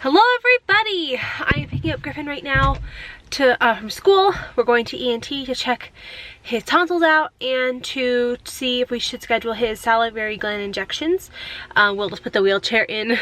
Hello everybody! I am picking up Griffin right now from school. We're going to ENT to check his tonsils out and to see if we should schedule his salivary gland injections. We'll just put the wheelchair in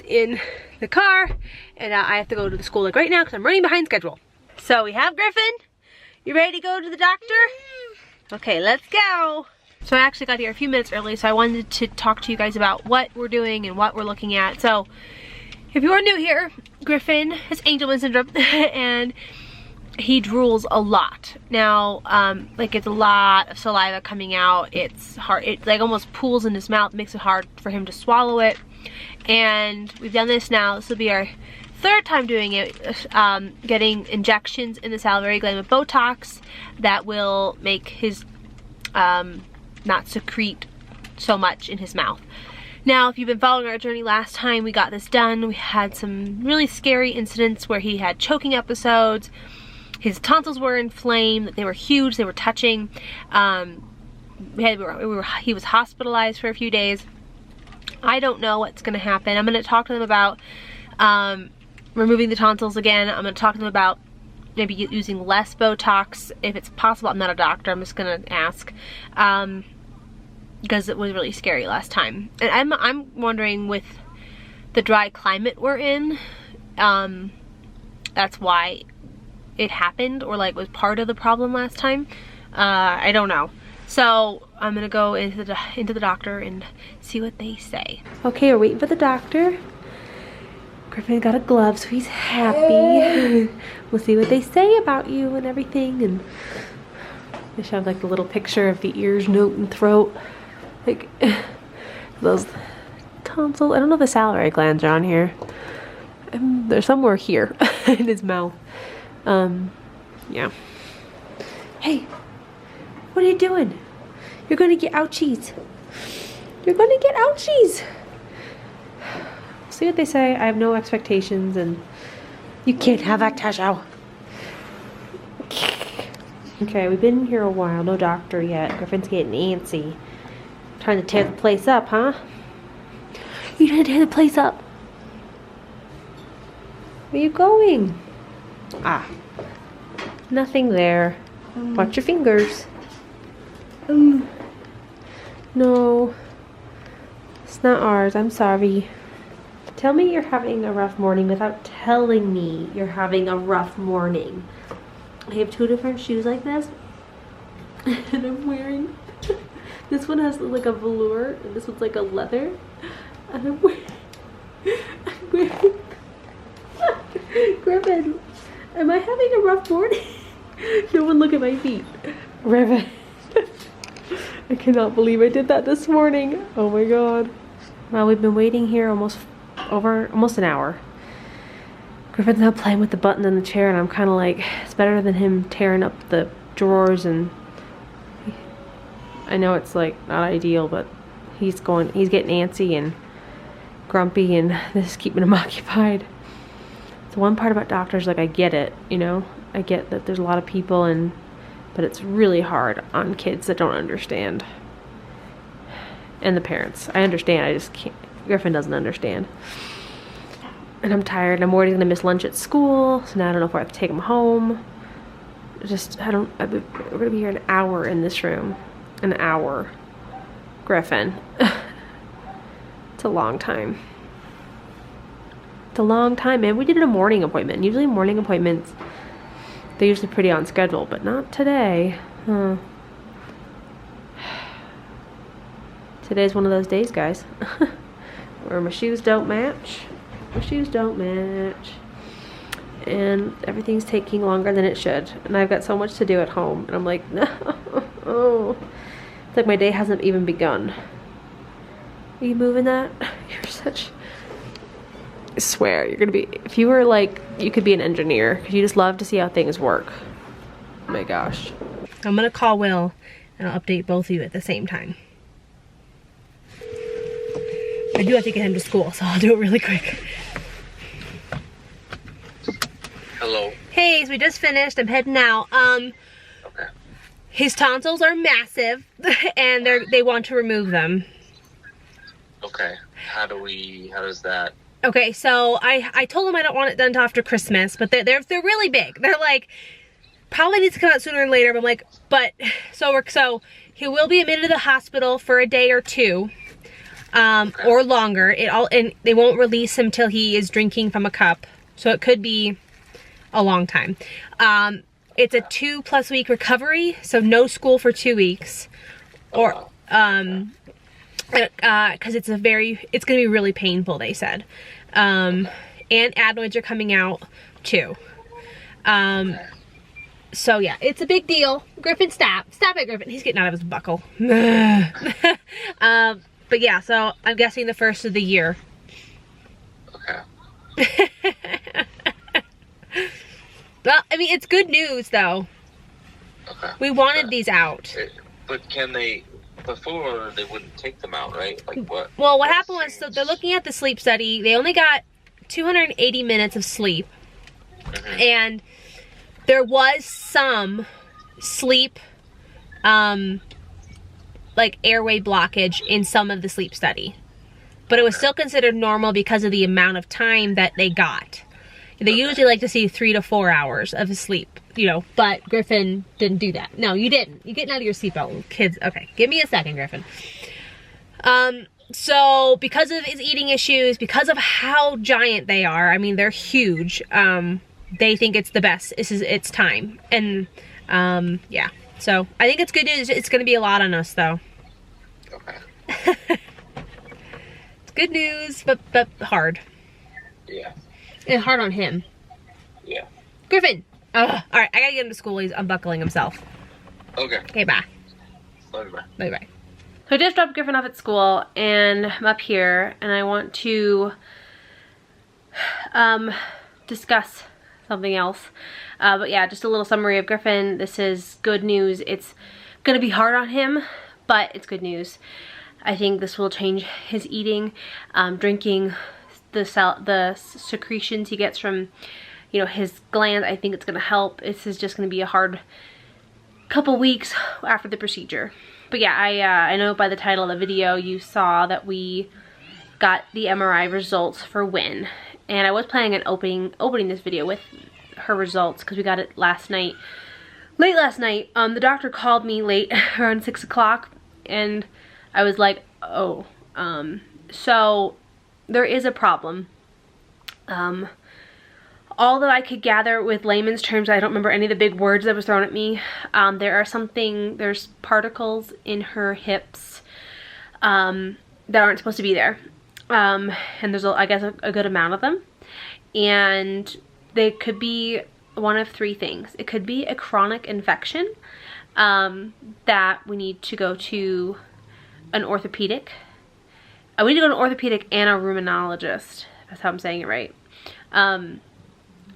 the car, and I have to go to the school like right now because I'm running behind schedule. So we have Griffin. You ready to go to the doctor? Okay, let's go. So I actually got here a few minutes early, so I wanted to talk to you guys about what we're doing and what we're looking at. So if you are new here, Griffin has Angelman syndrome and he drools a lot. Now, like it's a lot of saliva coming out. It's hard, it like almost pools in his mouth, makes it hard for him to swallow it. And we've done this now, this will be our third time doing it, getting injections in the salivary gland with Botox that will make his not secrete so much in his mouth. Now, if you've been following our journey, last time we got this done, we had some really scary incidents where he had choking episodes. His tonsils were inflamed, they were huge, they were touching. He was hospitalized for a few days. I don't know what's gonna happen. I'm gonna talk to them about removing the tonsils again. I'm gonna talk to them about maybe using less Botox if it's possible. I'm not a doctor, I'm just gonna ask. Because it was really scary last time. And I'm wondering, with the dry climate we're in, that's why it happened, or like was part of the problem last time. I don't know. So I'm gonna go into the doctor and see what they say. Okay, we're waiting for the doctor. Griffin got a glove, so he's happy. We'll see what they say about you and everything. And they should have like the little picture of the ears, nose, and throat. Like those tonsils. I don't know if the salivary glands are on here. They're somewhere here in his mouth. Yeah. Hey, what are you doing? You're gonna get ouchies. You're gonna get ouchies. See what they say. I have no expectations, and you can't have that, Tasha. Okay, we've been here a while. No doctor yet. Griffin's getting antsy. Trying to tear the place up, huh? You're trying to tear the place up? Where are you going? Ah, nothing there. Watch your fingers. No, it's not ours. I'm sorry. Tell me you're having a rough morning without telling me you're having a rough morning. I have two different shoes like this, and I'm wearing. This one has like a velour, and this one's like a leather. And I'm wearing Griffin, am I having a rough morning? No one look at my feet. Griffin. I cannot believe I did that this morning. Oh my god. Well, we've been waiting here almost an hour. Griffin's now playing with the button in the chair, and I'm kind of like, it's better than him tearing up the drawers. And I know it's like not ideal, but he's getting antsy and grumpy, and this is keeping him occupied. The one part about doctors, like, I get it, you know, I get that there's a lot of people, but it's really hard on kids that don't understand, and the parents. I understand, I just can't. Griffin doesn't understand, and I'm tired. I'm worried he's gonna miss lunch at school, so now I don't know if I have to take him home. We're gonna be here an hour in this room. An hour. Griffin. It's a long time. It's a long time, man. We did a morning appointment. Usually morning appointments, they're usually pretty on schedule, but not today. Huh. Today's one of those days, guys. Where my shoes don't match. My shoes don't match. And everything's taking longer than it should. And I've got so much to do at home. And I'm like, no. It's like my day hasn't even begun. Are you moving that? You're such... I swear, you're gonna be... If you were like... You could be an engineer. Because you just love to see how things work. Oh my gosh. I'm gonna call Will. And I'll update both of you at the same time. I do have to get him to school, so I'll do it really quick. Hello. Hey, so we just finished. I'm heading out. Okay. His tonsils are massive, and they want to remove them. Okay. How does that Okay, so I told him I don't want it done till after Christmas, but they're really big. They're like, probably needs to come out sooner than later, but I'm like, so he will be admitted to the hospital for a day or two, or longer. And they won't release him till he is drinking from a cup, so it could be a long time. It's a 2+ week recovery, so no school for 2 weeks, or because it's gonna be really painful, they said. And adenoids are coming out too. So yeah, it's a big deal. Griffin, stop it, Griffin. He's getting out of his buckle. But yeah, so I'm guessing the first of the year. Okay. Well, I mean, it's good news though. Okay. We wanted these out. But can they, before they wouldn't take them out, right? Like what? Well, what happened was, so they're looking at the sleep study. They only got 280 minutes of sleep. Mm-hmm. And there was some sleep, like airway blockage in some of the sleep study. But it was still considered normal because of the amount of time that they got. They usually like to see 3 to 4 hours of sleep, you know, but Griffin didn't do that. No, you didn't. You're getting out of your seatbelt, kids. Okay, give me a second, Griffin. So because of his eating issues, because of how giant they are, I mean, they're huge. They think it's the best. It's time. And, yeah. So I think it's good news. It's going to be a lot on us though. Okay. It's good news, but hard. Yeah. And hard on him. Yeah. Griffin! Alright, I gotta get him to school. He's unbuckling himself. Okay. Okay, bye. Bye-bye. Bye-bye. So I just dropped Griffin off at school, and I'm up here, and I want to discuss something else. But yeah, just a little summary of Griffin. This is good news. It's gonna be hard on him, but it's good news. I think this will change his eating, drinking, the secretions he gets from, you know, his glands. I think it's gonna help. This is just gonna be a hard couple weeks after the procedure. But yeah, I know by the title of the video you saw that we got the MRI results for Wyn, and I was planning on opening this video with her results because we got it last night, late last night. The doctor called me late around 6 o'clock, and I was like, oh, so there is a problem. All that I could gather with layman's terms, I don't remember any of the big words that was thrown at me. There's particles in her hips that aren't supposed to be there. And there's, I guess, a good amount of them. And they could be one of 3 things. It could be a chronic infection that we need to go to an orthopedic. We need to go to an orthopedic and a rheumatologist. That's how I'm saying it right.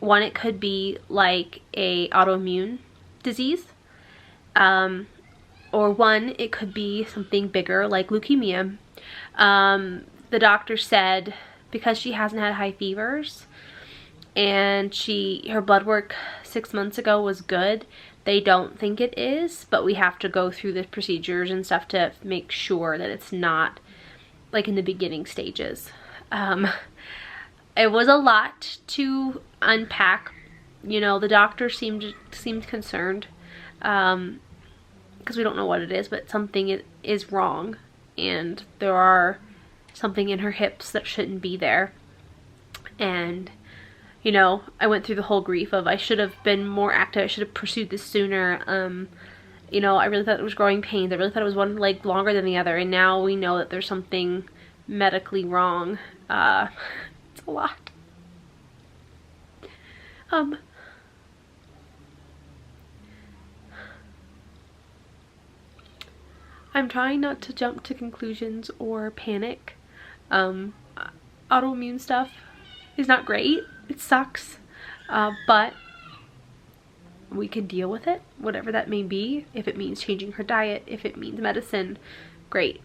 One, it could be like a autoimmune disease. Or one, it could be something bigger like leukemia. The doctor said because she hasn't had high fevers and her blood work 6 months ago was good, they don't think it is, but we have to go through the procedures and stuff to make sure that it's not like in the beginning stages. It was a lot to unpack. You know, the doctor seemed concerned because we don't know what it is, but something is wrong, and there are something in her hips that shouldn't be there. And you know, I went through the whole grief of I should have been more active. I should have pursued this sooner. You know, I really thought it was growing pains. I really thought it was one leg longer than the other, and now we know that there's something medically wrong. It's a lot. I'm trying not to jump to conclusions or panic. Autoimmune stuff is not great. It sucks. But we can deal with it, whatever that may be. If it means changing her diet, if it means medicine, great.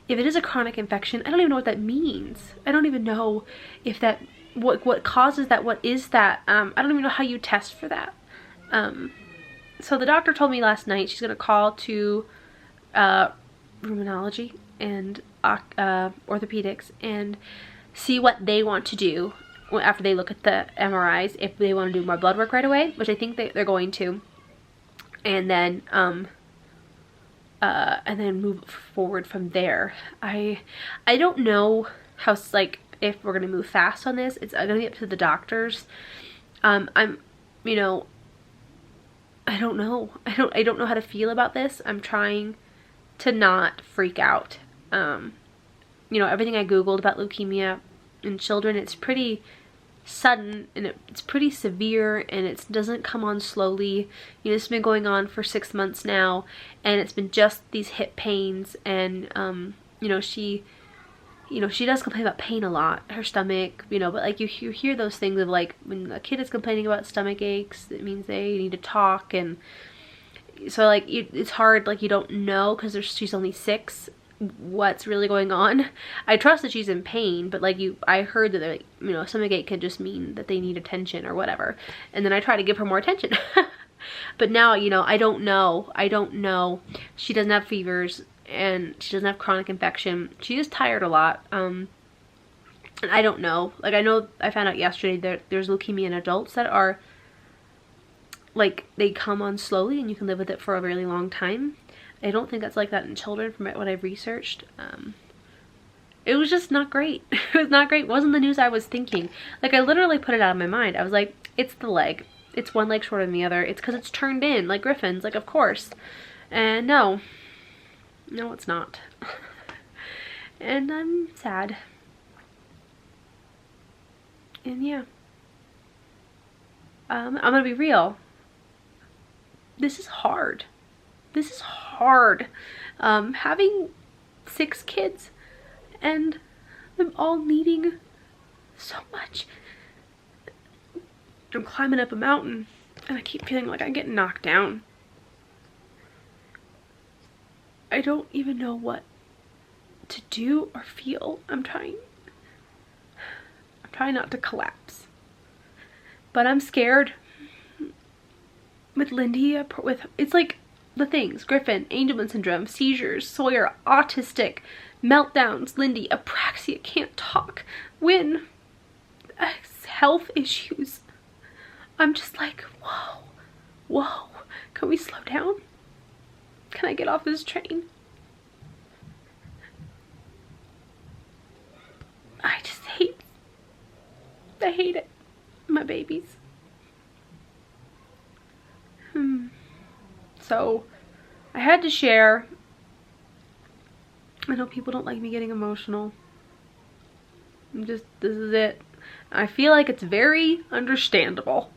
If it is a chronic infection, I don't even know what that means. I don't even know if that, what causes that, what is that. I don't even know how you test for that. So the doctor told me last night she's gonna call to rheumatology and orthopedics and see what they want to do after they look at the MRIs, if they want to do more blood work right away, which I think they're going to, and then move forward from there. I don't know how, like, if we're gonna move fast on this. It's gonna be up to the doctors. You know, I don't know. I don't know how to feel about this. I'm trying to not freak out. You know, everything I googled about leukemia in children, it's pretty sudden and it's pretty severe, and it doesn't come on slowly. You know, it's been going on for 6 months now, and it's been just these hip pains, and you know, she does complain about pain a lot, her stomach, you know, but like you hear those things of, like, when a kid is complaining about stomach aches, it means they need to talk. And so, like, it's hard, like, you don't know, because she's only 6, what's really going on. I trust that she's in pain, but, like, I heard that, like, you know, stomach ache could just mean that they need attention or whatever, and then I try to give her more attention. But now, you know, I don't know. She doesn't have fevers, and she doesn't have chronic infection. She is tired a lot. And I don't know. Like, I know I found out yesterday that there's leukemia in adults that are, like, they come on slowly and you can live with it for a really long time. I don't think that's like that in children from what I've researched. It was just not great. It was not great. It wasn't the news I was thinking. Like, I literally put it out of my mind. I was like, it's the leg. It's one leg shorter than the other. It's because it's turned in, like Griffin's. Like, of course. And no, it's not. And I'm sad. And yeah. I'm gonna be real. This is hard. This is hard. Having 6 kids and them all needing so much. I'm climbing up a mountain and I keep feeling like I'm getting knocked down. I don't even know what to do or feel. I'm trying not to collapse. But I'm scared. With Lindy, it's like the things: Griffin, Angelman syndrome, seizures, Sawyer, autistic, meltdowns, Lindy, apraxia, can't talk, Wyn, health issues. I'm just like, whoa, can we slow down? Can I get off this train? I hate it. My babies. So I had to share. I know people don't like me getting emotional. This is it. I feel like it's very understandable.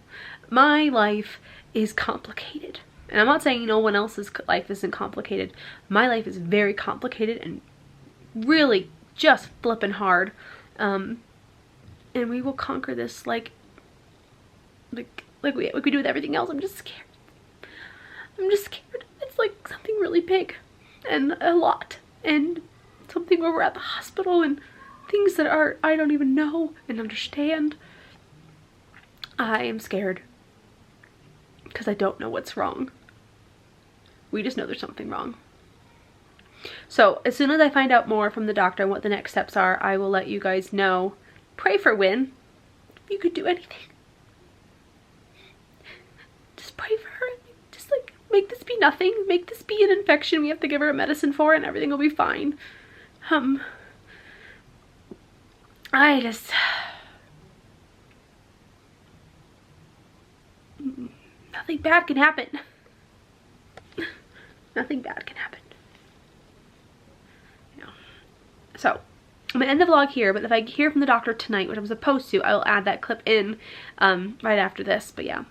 My life is complicated. And I'm not saying no one else's life isn't complicated. My life is very complicated and really just flipping hard. And we will conquer this like we do with everything else. I'm just scared. It's like something really big and a lot, and something where we're at the hospital and things that I don't even know and understand. I am scared because I don't know what's wrong. We just know there's something wrong. So as soon as I find out more from the doctor and what the next steps are, I will let you guys know. Pray for Wyn. If you could do anything, just pray for her. Just like, make this be nothing. Make this be an infection we have to give her a medicine for, and everything will be fine. Nothing bad can happen. Nothing bad can happen. Yeah. So I'm gonna end the vlog here, but if I hear from the doctor tonight, which I'm supposed to, I will add that clip in right after this. But yeah,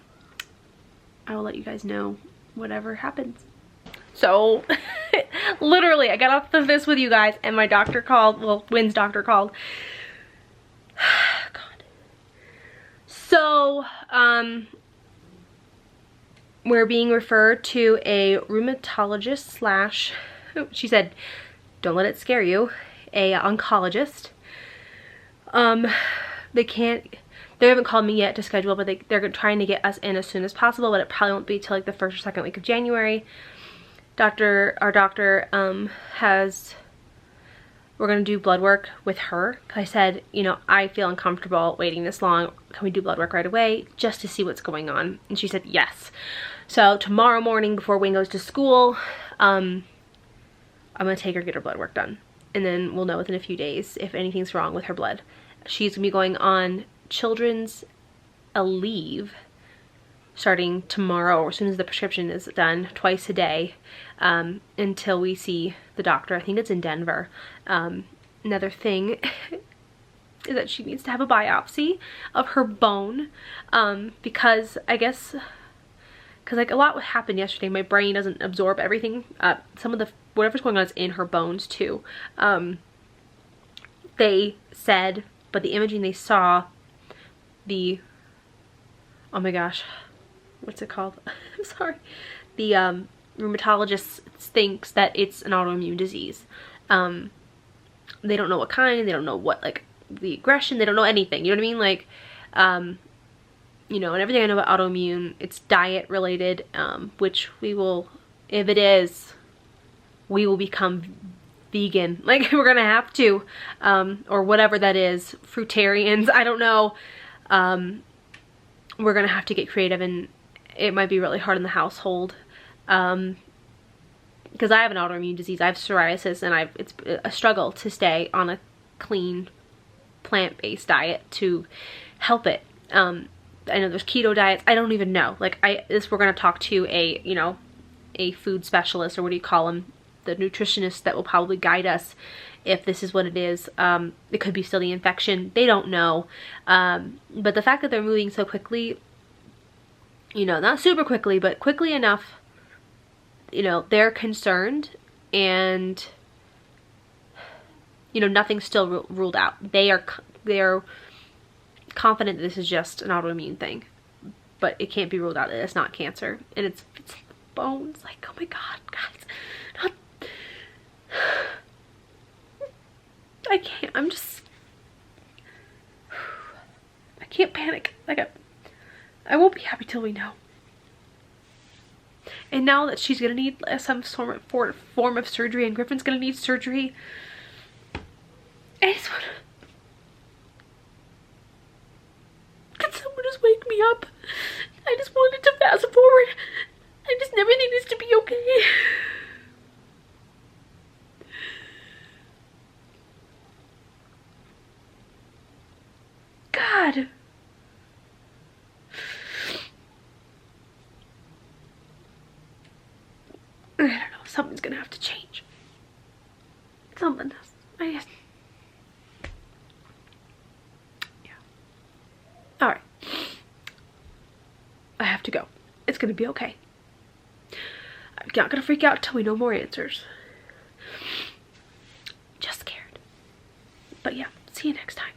I will let you guys know whatever happens. So literally I got off of this with you guys and my doctor called. Well, Wyn's doctor called. God. So we're being referred to a rheumatologist / she said, don't let it scare you, a oncologist. They haven't called me yet to schedule, but they're trying to get us in as soon as possible, but it probably won't be till like the 1st or 2nd week of January. Our doctor has we're gonna do blood work with her. I said, you know, I feel uncomfortable waiting this long. Can we do blood work right away just to see what's going on? And she said yes. So tomorrow morning before Wynn goes to school, I'm gonna take her, get her blood work done. And then we'll know within a few days if anything's wrong with her blood. She's gonna be going on children's leave starting tomorrow, or as soon as the prescription is done, twice a day, until we see the doctor. I think it's in Denver. Another thing is that she needs to have a biopsy of her bone, because I guess, because like a lot happened yesterday. My brain doesn't absorb everything. Some of the, whatever's going on is in her bones too. They said, but the imaging they saw, the, oh my gosh, what's it called? I'm sorry. The rheumatologist thinks that it's an autoimmune disease. They don't know what kind, they don't know what, like, the aggression, they don't know anything, you know what I mean? Like, you know, and everything I know about autoimmune, it's diet related, which we will, if it is, we will become vegan. Like, we're gonna have to, or whatever that is, fruitarians, I don't know. We're gonna have to get creative, and it might be really hard in the household, because I have an autoimmune disease. I have psoriasis, and it's a struggle to stay on a clean plant-based diet to help it. I know there's keto diets. I don't even know. Like, we're gonna talk to a, you know, a food specialist, or what do you call them? The nutritionist that will probably guide us if this is what it is. It could be still the infection. They don't know. But the fact that they're moving so quickly, you know, not super quickly, but quickly enough, you know, they're concerned, and, you know, nothing's still ruled out. They're confident that this is just an autoimmune thing, but it can't be ruled out that it's not cancer. And it's bones. Like, oh my God, guys. Not, I can't, I can't panic. Like, I won't be happy till we know. And now that she's gonna need some sort of form of surgery, and Griffin's gonna need surgery, I just wanna, can someone just wake me up? I just wanted to fast forward. Everything needs to be okay. God. I don't know, something's gonna have to change. Something does. Yeah. Alright. I have to go. It's gonna be okay. I'm not gonna freak out till we know more answers. Just scared. But yeah, see you next time.